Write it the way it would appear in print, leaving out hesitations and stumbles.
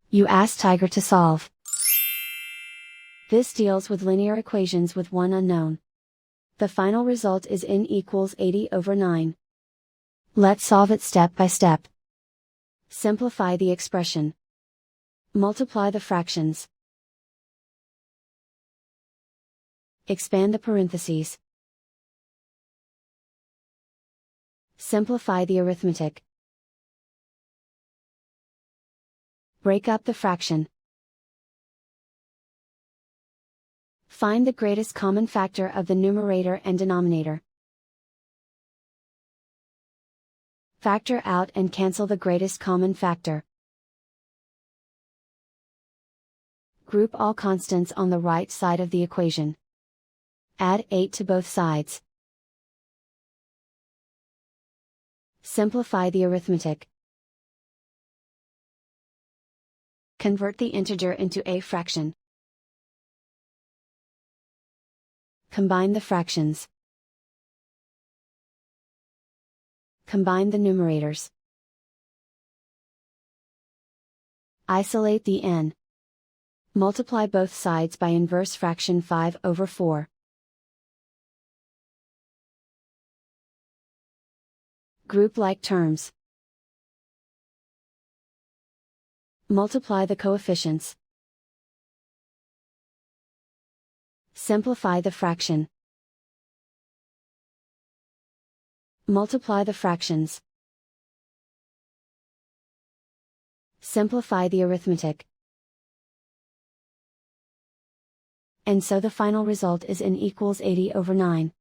You ask Tiger to solve. This deals with linear equations with one unknown. The final result is n equals 80/9. Let's solve it step by step. Simplify the expression. Multiply the fractions. Expand the parentheses. Simplify the arithmetic. Break up the fraction. Find the greatest common factor of the numerator and denominator. Factor out and cancel the greatest common factor. Group all constants on the right side of the equation. Add 8 to both sides. Simplify the arithmetic. Convert the integer into a fraction. Combine the fractions. Combine the numerators. Isolate the n. Multiply both sides by inverse fraction 5/4. Group like terms. Multiply the coefficients. Simplify the fraction. Multiply the fractions. Simplify the arithmetic. And so the final result is n equals 80/9.